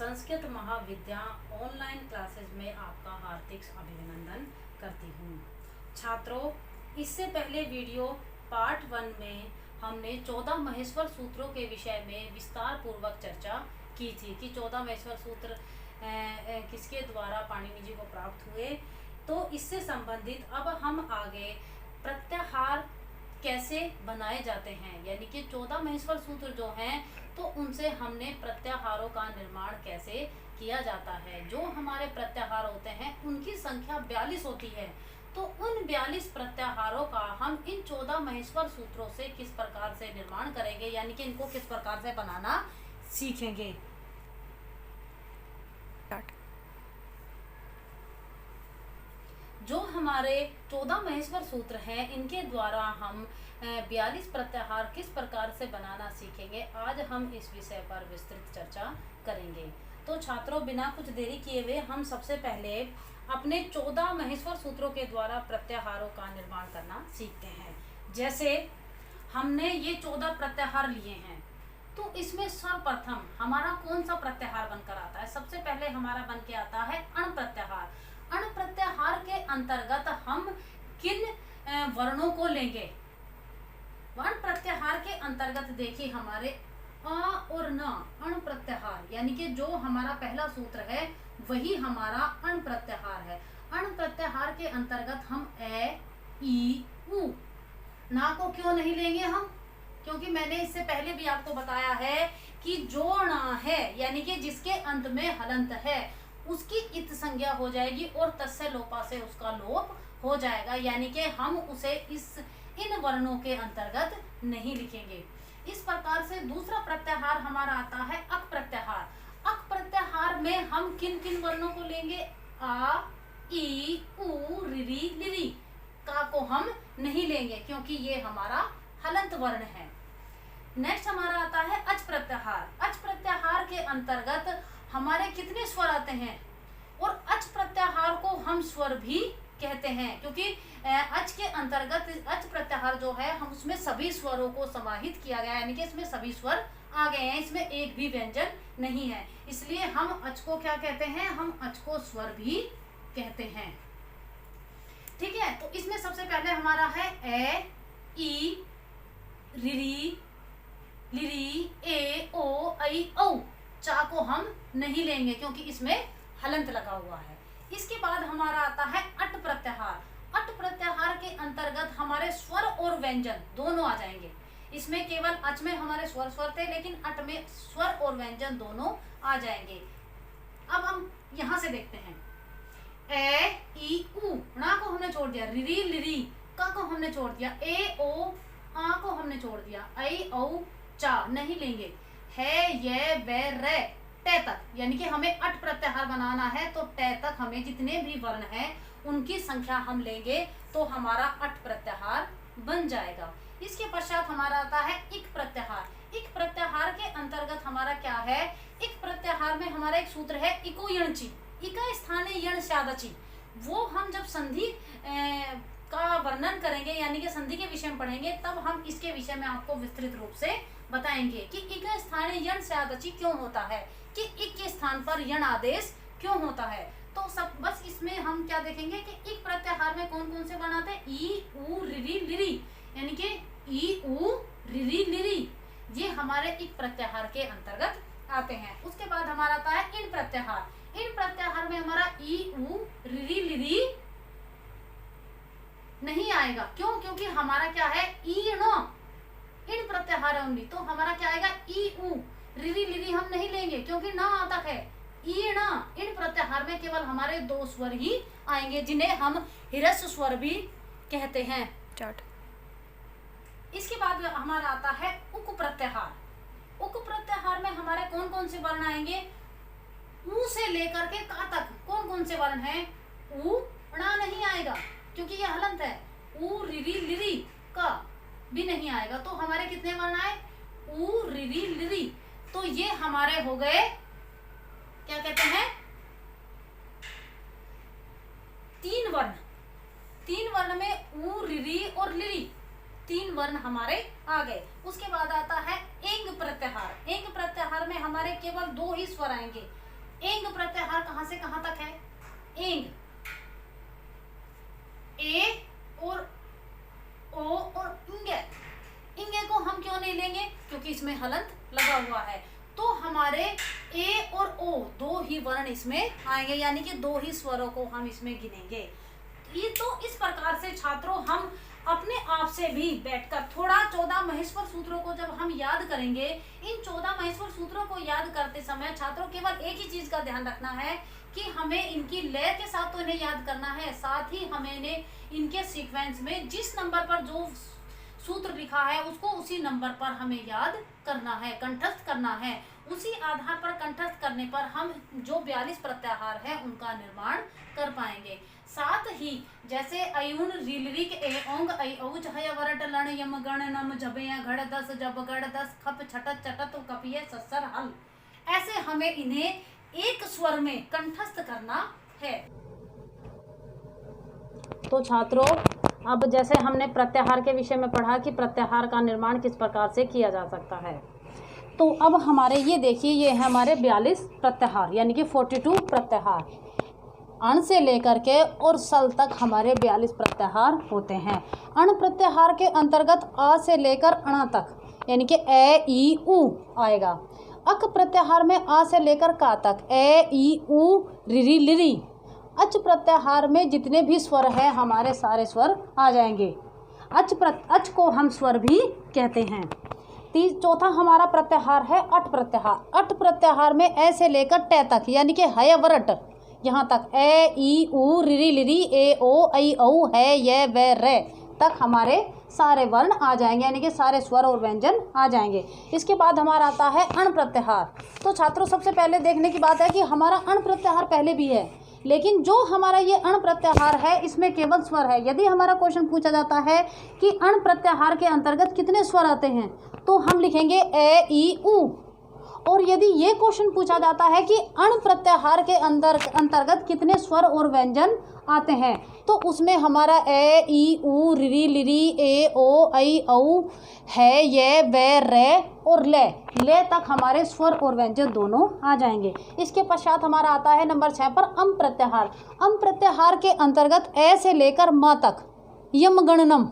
संस्कृत महाविद्या online classes में आपका हार्दिक अभिनंदन करती हूँ। छात्रों, इससे पहले वीडियो पार्ट 1 में हमने 14 महेश्वर सूत्रों के विषय में विस्तार पूर्वक चर्चा की थी कि 14 महेश्वर सूत्र किसके द्वारा पाणिनि जी को प्राप्त हुए। तो इससे संबंधित अब हम आगे प्रत्याहार कैसे बनाए जाते हैं, यानी कि 14 महेश्वर सूत्र जो हैं तो उनसे हमने प्रत्याहारों का निर्माण कैसे किया जाता है। जो हमारे प्रत्याहार होते हैं उनकी संख्या 42 होती है। तो उन 42 प्रत्याहारों का हम इन 14 महेश्वर सूत्रों से किस प्रकार से निर्माण करेंगे, यानी कि इनको किस प्रकार से बनाना सीखेंगे। जो हमारे 14 महेश्वर सूत्र हैं इनके द्वारा हम 42 प्रत्याहार किस प्रकार से बनाना सीखेंगे। आज हम इस विषय पर विस्तृत चर्चा करेंगे। तो छात्रों, बिना कुछ देरी किए हुए हम सबसे पहले अपने 14 महेश्वर सूत्रों के द्वारा प्रत्याहारों का निर्माण करना सीखते हैं। जैसे हमने ये 14 प्रत्याहार लिए हैं, तो इसमें सर्वप्रथम हमारा कौन सा प्रत्याहार बनकर आता है। सबसे पहले हमारा बन के आता है अण प्रत्याहार। अण प्रत्याहार के अंतर्गत हम किन वर्णों को लेंगे। अण प्रत्याहार के अंतर्गत देखिए हमारे अ और न अण प्रत्याहार, यानी कि जो हमारा पहला सूत्र है वही हमारा अण प्रत्याहार है। अण प्रत्याहार के अंतर्गत हम ए, ई, उ ना को क्यों नहीं लेंगे हम, क्योंकि मैंने इससे पहले भी आपको बताया है कि जो ना है यानी कि जिसके अंत में हलंत है उसकी इत संज्ञा हो जाएगी और तस्य लोपा से उसका लोप हो जाएगा, यानी कि हम उसे इन वर्णों के अंतर्गत नहीं लिखेंगे। इस प्रकार से दूसरा प्रत्याहार हमारा आता है अक प्रत्याहार। अक प्रत्याहार में हम किन किन वर्णों को लेंगे। आ, ई, उ, ऋ, लिरि का को हम नहीं लेंगे क्योंकि ये हमारा हलंत वर्ण है। नेक्स्ट हमारा आता है अच प्रत्याहार। अच प्रत्याहार के अंतर्गत हमारे कितने स्वर आते हैं, और अच प्रत्याहार को हम स्वर भी कहते हैं क्योंकि अच के अंतर्गत अच प्रत्याहार जो है हम उसमें सभी स्वरों को समाहित किया गया है, यानी कि इसमें सभी स्वर आ गए हैं, इसमें एक भी व्यंजन नहीं है, इसलिए हम अच को क्या कहते हैं, हम अच को स्वर भी कहते हैं। ठीक है, तो इसमें सबसे पहले हमारा है ए, ई, ऋ, लिरि, ए, ओ, ऐ, औ। चा को हम नहीं लेंगे क्योंकि इसमें हलंत लगा हुआ है। इसके बाद हमारा आता है अट प्रत्याहार। अट प्रत्याहार के अंतर्गत हमारे स्वर और व्यंजन दोनों आ जाएंगे। इसमें केवल अच में हमारे स्वर थे, लेकिन अट में स्वर और व्यंजन दोनों आ जाएंगे। अब हम यहां से देखते हैं ए, ई, उ ना को हमने छोड़ दिया, ऋ, लिरि का को हमने छोड़ दिया, ए, ओ, आ को हमने छोड़ दिया, ऐ, औ, चा नहीं लेंगे, है, ये, वे, रे, टे तक, यानी कि हमें अट प्रत्याहार बनाना है तो टे तक हमें जितने भी वर्ण हैं उनकी संख्या हम लेंगे तो हमारा अट प्रत्याहार बन जाएगा। इसके पश्चात हमारा आता है इक प्रत्याहार। इक प्रत्याहार के अंतर्गत हमारा क्या है, इक प्रत्याहार में हमारा एक सूत्र है इको यणचि, इका स्थाने यण स्यादचि। वो हम जब संधि का वर्णन करेंगे यानी कि संधि के विषय में पढ़ेंगे तब हम इसके विषय में आपको विस्तृत रूप से बताएंगे कि इक स्थाने यण स्यादचि क्यों होता है, कि इक के स्थान पर यण आदेश क्यों होता है। तो सब बस इसमें हम क्या देखेंगे कि इक प्रत्याहार में कौन कौन से वर्ण आते हैं, ई, उ, ऋ, लिरि, यानी कि ई, उ, ऋ, लिरि ये हमारे इक प्रत्याहार के अंतर्गत आते हैं। उसके बाद हमारा आता है इन प्रत्याहार। इन प्रत्याहार में हमारा ई, उ, ऋ, लिरि नहीं आएगा, क्यों, क्योंकि हमारा क्या है ईण, इन प्रत्याहार है ओनली, तो हमारा क्या आएगा ई, उ, ऋ, लिरि हम नहीं लेंगे क्योंकि न तक है ईण। इन प्रत्याहार में केवल हमारे दो स्वर ही आएंगे जिन्हें हम हिरस्व स्वर भी कहते हैं। इसके बाद हमारा आता है उक प्रत्याहार। उक प्रत्याहार में हमारे कौन कौन से वर्ण आएंगे, उ से लेकर के का तक कौन कौन से वर्ण हैं। उ णा नहीं आएगा क्योंकि यह हलंत है, उ, ऋ, लिरि का भी नहीं आएगा, तो हमारे कितने वर्ण आए, उ, ऋ, लिरि। तो ये हमारे हो गए क्या कहते हैं, तीन वर्ण। तीन वर्ण में उ, ऋ और लिरि तीन वर्ण हमारे आ गए। उसके बाद आता है एंग प्रत्याहार। एंग प्रत्याहार में हमारे केवल दो ही स्वर आएंगे, एंग प्रत्याहार कहां से कहां तक है? एंग, ए और ओ और इंगे। इंगे को हम क्यों नहीं लेंगे? क्योंकि इसमें हलंत लगा हुआ है, तो हमारे ए और ओ दो ही वर्ण इसमें आएंगे, यानी कि दो ही स्वरों को हम इसमें गिनेंगे। ये तो इस प्रकार से छात्रों हम अपने आप से भी बैठकर थोड़ा 14 महेश्वर सूत्रों को जब हम याद करेंगे, इन 14 महेश्वर सूत्रों को याद करते समय छात्रों केवल एक ही चीज का ध्यान रखना है कि हमें इनकी लय के साथ तो इन्हें याद करना है, साथ ही हमें इन्हें इनके सीक्वेंस में जिस नंबर पर जो सूत्र लिखा है उसको उसी नंबर पर हमें याद करना है, कंठस्थ करना है। उसी आधार पर कंठस्थ करने पर हम जो 42 प्रत्याहार है उनका निर्माण कर पाएंगे। साथ ही जैसे अयुन रीलरिक ए ओंग ऐ औच हय वरट लण यम गण नम जबे घड़ दस जब गढ़ दस खप छटत चटत कपिय सस्सर हल, ऐसे हमें इन्हें एक स्वर में कंठस्थ करना है। तो छात्रों अब जैसे हमने प्रत्याहार के विषय में पढ़ा कि प्रत्याहार का निर्माण किस प्रकार से किया जा सकता है, तो अब हमारे ये देखिए ये है हमारे 42 प्रत्याहार यानी कि 42 प्रत्याहार। अण से लेकर के और सल तक हमारे 42 प्रत्याहार होते हैं। अण प्रत्याहार के अंतर्गत आ से लेकर अणा तक यानी कि ए ई उ आएगा। अक प्रत्याहार में आ से लेकर का तक ए ई उ रिरी लिरी। अच प्रत्याहार में जितने भी स्वर हैं हमारे सारे स्वर आ जाएंगे। अच को हम स्वर भी कहते हैं। चौथा हमारा प्रत्याहार है अट प्रत्याहार। अट प्रत्याहार में ए से लेकर टे तक यानी कि हय वरट यहाँ तक ए ई उ रिरी लिरी ए ओ ऐ औ है ये वे रे तक हमारे सारे वर्ण आ जाएंगे, यानी कि सारे स्वर और व्यंजन आ जाएंगे। इसके बाद हमारा आता है अण प्रत्याहार। तो छात्रों सबसे पहले देखने की बात है कि हमारा अण प्रत्याहार पहले भी है, लेकिन जो हमारा ये अण प्रत्याहार है इसमें केवल स्वर है। यदि हमारा क्वेश्चन पूछा जाता है कि अण प्रत्याहार के अंतर्गत कितने स्वर आते हैं तो हम लिखेंगे ए ई उ। और यदि ये क्वेश्चन पूछा जाता है कि अण प्रत्याहार के अंतर्गत कितने स्वर और व्यंजन आते हैं तो उसमें हमारा ए ई उ रिरी लिरी ए ओ ऐ औ है ये वे रे और ले तक हमारे स्वर और व्यंजन दोनों आ जाएंगे। इसके पश्चात हमारा आता है नंबर 6 पर अम प्रत्याहार। अम प्रत्याहार के अंतर्गत ए से लेकर म तक यम गणनम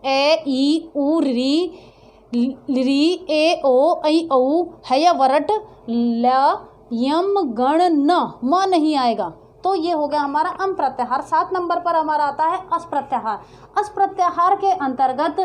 ए ई उ रिरी लिरी ए ओ ऐ औ हय वरट ल यम गण न म नहीं आएगा, तो ये हो गया हमारा अम प्रत्याहार। 7 नंबर पर हमारा आता है अस प्रत्याहार। अस प्रत्याहार के अंतर्गत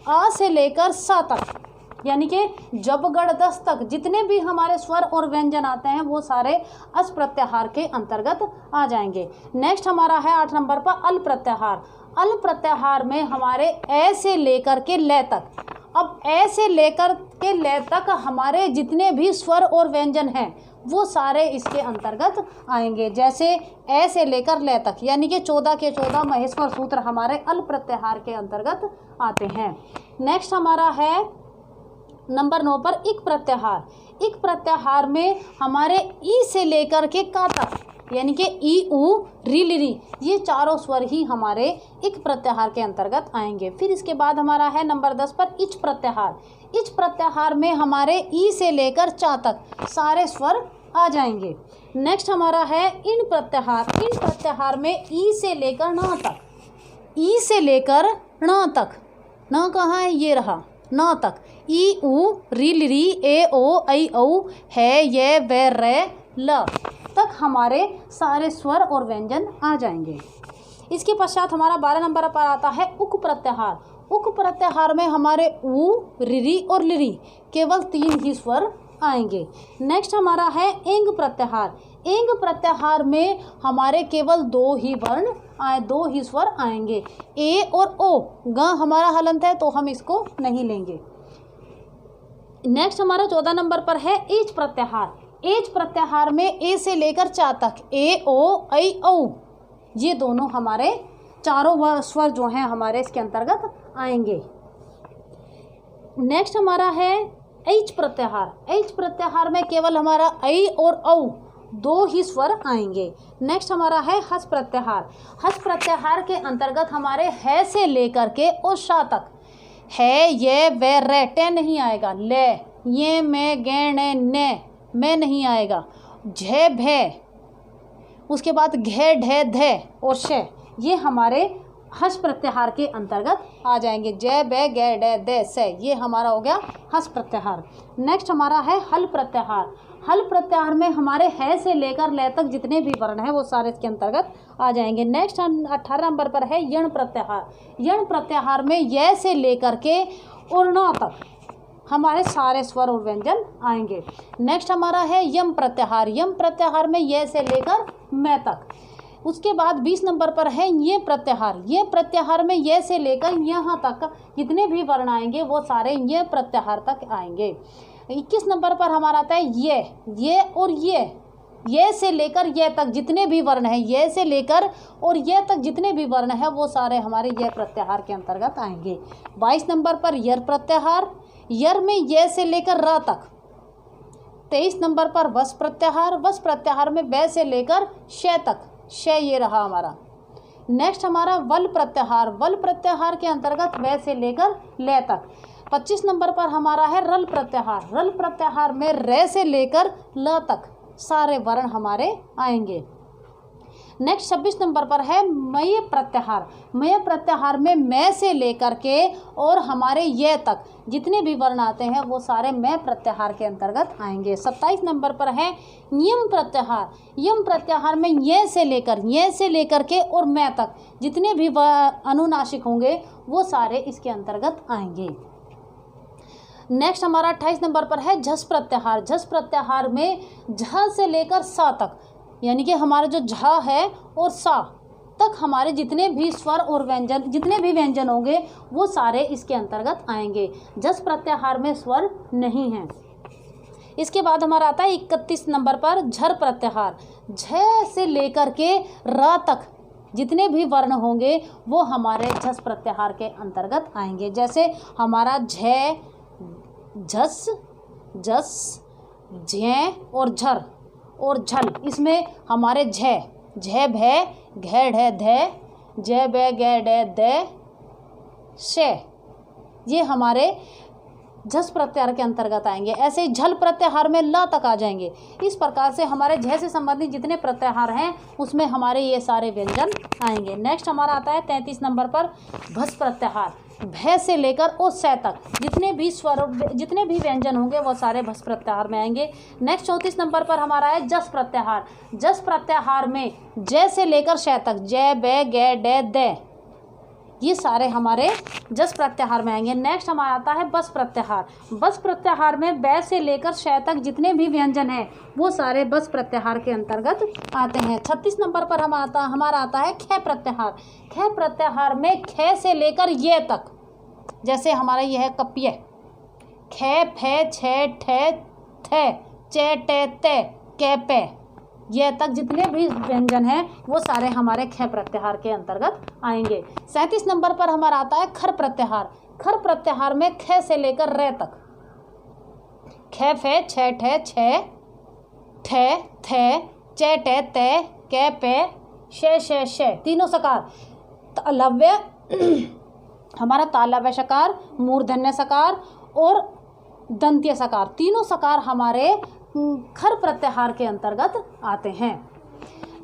आ से लेकर सा तक यानी कि जब गढ़ दस तक जितने भी हमारे स्वर और व्यंजन आते हैं वो सारे अस प्रत्याहार के अंतर्गत आ जाएंगे। नेक्स्ट हमारा है 8 नंबर पर अल प्रत्याहार। अल प्रत्याहार में हमारे ए से लेकर के ले तक। अब ए से लेकर के ले तक हमारे जितने भी स्वर और व्यंजन हैं वो सारे इसके अंतर्गत आएंगे। जैसे ए से लेकर ले तक यानी कि 14 के 14 महेश्वर सूत्र हमारे अल प्रत्याहार के अंतर्गत आते हैं। नेक्स्ट हमारा है नंबर 9 पर इक प्रत्याहार। इक प्रत्याहार में हमारे ई से लेकर के का तक यानी कि ई उ री लिरी ये चारों स्वर ही हमारे इक प्रत्याहार के अंतर्गत आएंगे। फिर इसके बाद हमारा है नंबर 10 पर इच प्रत्याहार। इच प्रत्याहार में हमारे ई से लेकर चा तक सारे स्वर आ जाएंगे। नेक्स्ट हमारा है इन प्रत्याहार। इन प्रत्याहार में ई से लेकर ना तक, ई से लेकर ना तक, ना कहाँ है ये रहा ना तक, ई उ री लिरी ए ओ ऐ औ है ये वे रे ल तक हमारे सारे स्वर और व्यंजन आ जाएंगे। इसके पश्चात हमारा 12 नंबर पर आता है उक प्रत्याहार। उक प्रत्याहार में हमारे उ रिरी और लिरी केवल 3 ही स्वर आएंगे। नेक्स्ट हमारा है एंग प्रत्याहार। एंग प्रत्याहार में हमारे केवल 2 ही वर्ण आए, 2 ही स्वर आएंगे, ए और ओ। ग हमारा हलंत है तो हम इसको नहीं लेंगे। नेक्स्ट हमारा 14 नंबर पर है एच प्रत्याहार। एच प्रत्याहार में ए से लेकर चा तक ए ओ ऐ औ ये दोनों हमारे चारों स्वर जो हैं हमारे इसके अंतर्गत आएंगे। नेक्स्ट हमारा है एच प्रत्याहार। एच प्रत्याहार में केवल हमारा ऐ और औ 2 ही स्वर आएंगे। नेक्स्ट हमारा है हस प्रत्याहार। हस प्रत्याहार के अंतर्गत हमारे है से लेकर के और शा तक है ये वे रे टे नहीं आएगा, ले ये में गैण ने में नहीं आएगा, झ भे, उसके बाद घे ढे धे और श, ये हमारे हस प्रत्याहार के अंतर्गत आ जाएंगे। जय बे गे डे दे से, ये हमारा हो गया हस प्रत्याहार। नेक्स्ट हमारा है हल प्रत्याहार। हल प्रत्याहार में हमारे है से लेकर ले तक जितने भी वर्ण हैं वो सारे इसके अंतर्गत आ जाएंगे। नेक्स्ट 18 नंबर पर है यण प्रत्याहार। यण प्रत्याहार में य से लेकर के और न तक हमारे सारे स्वर और व्यंजन आएंगे। नेक्स्ट हमारा है यम प्रत्याहार। यम प्रत्याहार में य से लेकर मैं तक। उसके बाद 20 नंबर पर है ये प्रत्याहार। ये प्रत्याहार में ये से लेकर यहाँ तक जितने भी वर्ण आएंगे वो सारे ये प्रत्याहार तक आएंगे। 21 नंबर पर हमारा आता है ये और ये से लेकर ये तक जितने भी वर्ण हैं, ये से लेकर और ये तक जितने भी वर्ण हैं वो सारे हमारे ये प्रत्याहार के अंतर्गत आएंगे। 22 नंबर पर यर प्रत्याहार। यर में ये से लेकर र तक। 23 नंबर पर वस प्रत्याहार। वस प्रत्याहार में वे से लेकर श तक। श ये रहा हमारा। नेक्स्ट हमारा वल प्रत्याहार। वल प्रत्याहार के अंतर्गत वे से लेकर ले तक। 25 नंबर पर हमारा है रल प्रत्याहार। रल प्रत्याहार में रे से लेकर ल तक सारे वर्ण हमारे आएंगे। नेक्स्ट 26 नंबर पर है मय प्रत्याहार। मय प्रत्याहार में मैं से लेकर के और हमारे ये तक जितने भी वर्ण आते हैं वो सारे मैं प्रत्याहार के अंतर्गत आएंगे। 27 नंबर पर है यम प्रत्याहार। यम प्रत्याहार में ये से लेकर के और मैं तक जितने भी अनुनासिक होंगे वो सारे इसके अंतर्गत आएंगे। नेक्स्ट हमारा 28 नंबर पर है झस प्रत्याहार। झस प्रत्याहार में झ से लेकर सा तक, यानी कि हमारे जो झ है और सा तक हमारे जितने भी स्वर और व्यंजन जितने भी व्यंजन होंगे वो सारे इसके अंतर्गत आएंगे। झस प्रत्याहार में स्वर नहीं है। इसके बाद हमारा आता है 31 नंबर पर झर प्रत्याहार। झ से लेकर के र तक जितने भी वर्ण होंगे वो हमारे झस प्रत्याहार के अंतर्गत आएंगे। जैसे हमारा झ, झस, जस, झे और झर और झल, इसमें हमारे झ भे घे ढे धे जय बे गे डे दे से, ये हमारे झस प्रत्याहार के अंतर्गत आएंगे। ऐसे ही झल प्रत्याहार में ल तक आ जाएंगे। इस प्रकार से हमारे झ से संबंधित जितने प्रत्याहार हैं उसमें हमारे ये सारे व्यंजन आएंगे। नेक्स्ट हमारा आता है 33 नंबर पर भस प्रत्याहार। भय से लेकर और से तक जितने भी स्वर जितने भी व्यंजन होंगे वो सारे भस प्रत्याहार में आएंगे। नेक्स्ट 34 नंबर पर हमारा है जस प्रत्याहार। जस प्रत्याहार में जय से लेकर श तक जय बे गे डे दे, ये सारे हमारे जस प्रत्याहार में आएंगे। नेक्स्ट हमारा आता है बस प्रत्याहार। बस प्रत्याहार में बै से लेकर श तक जितने भी व्यंजन हैं वो सारे बस प्रत्याहार के अंतर्गत आते हैं। 36 नंबर पर हमारा आता है ख प्रत्याहार। ख प्रत्याहार में ख से लेकर ये तक, जैसे हमारा ये है कप्य, ख फे छे ठे थे चे टे ते के पे, ये तक जितने भी व्यंजन हैं वो सारे हमारे ख प्रत्याहार के अंतर्गत आएंगे। 37 नंबर पर हमारा आता है खर प्रत्याहार। खर प्रत्याहार में ख से लेकर रे तक, ख फे छे ठे छे ठे थे चे टे ते के पे शे तीनों सकार। तालव्य हमारा तालव्य सकार, मूर्धन्य सकार और दंत्य सकार, तीनों सकार हमारे खर प्रत्याहार के अंतर्गत आते हैं।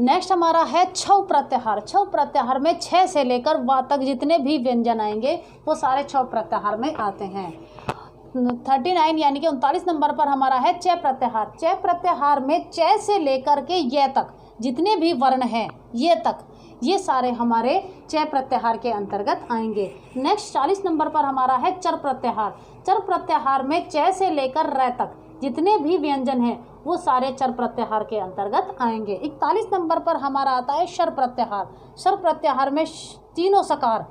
नेक्स्ट हमारा है छव प्रत्याहार। छव प्रत्याहार में छ से लेकर वा तक जितने भी व्यंजन आएंगे वो सारे छव प्रत्याहार में आते हैं। 39 यानी कि 39 नंबर पर हमारा है च प्रत्याहार। च प्रत्याहार में च से लेकर के ये तक जितने भी वर्ण हैं ये तक, ये सारे हमारे च प्रत्याहार के अंतर्गत आएंगे। नेक्स्ट 40 नंबर पर हमारा है चर प्रत्याहार। चर प्रत्याहार में च से लेकर र तक जितने भी व्यंजन हैं वो सारे चर प्रत्याहार के अंतर्गत आएंगे। 41 नंबर पर हमारा आता है शर प्रत्याहार। शर प्रत्याहार में तीनों सकार,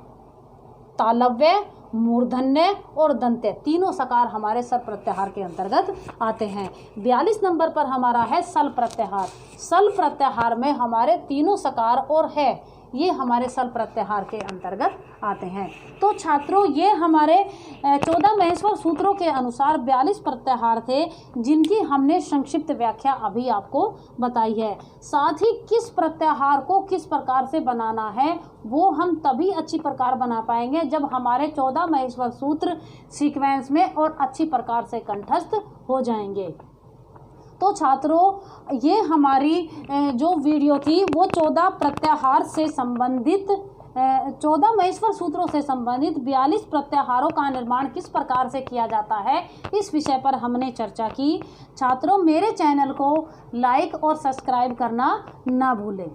तालव्य, मूर्धन्य और दंत्य, तीनों सकार हमारे शर प्रत्याहार के अंतर्गत आते हैं। 42 नंबर पर हमारा है सल प्रत्याहार। सल प्रत्याहार में हमारे तीनों सकार और है, ये हमारे सल प्रत्याहार के अंतर्गत आते हैं। तो छात्रों, ये हमारे 14 महेश्वर सूत्रों के अनुसार 42 प्रत्याहार थे जिनकी हमने संक्षिप्त व्याख्या अभी आपको बताई है। साथ ही किस प्रत्याहार को किस प्रकार से बनाना है वो हम तभी अच्छी प्रकार बना पाएंगे जब हमारे 14 महेश्वर सूत्र सीक्वेंस में और अच्छी प्रकार से कंठस्थ हो जाएंगे। तो छात्रों ये हमारी जो वीडियो थी वो 14 प्रत्याहार से संबंधित 14 महेश्वर सूत्रों से संबंधित 42 प्रत्याहारों का निर्माण किस प्रकार से किया जाता है, इस विषय पर हमने चर्चा की। छात्रों मेरे चैनल को लाइक और सब्सक्राइब करना ना भूलें।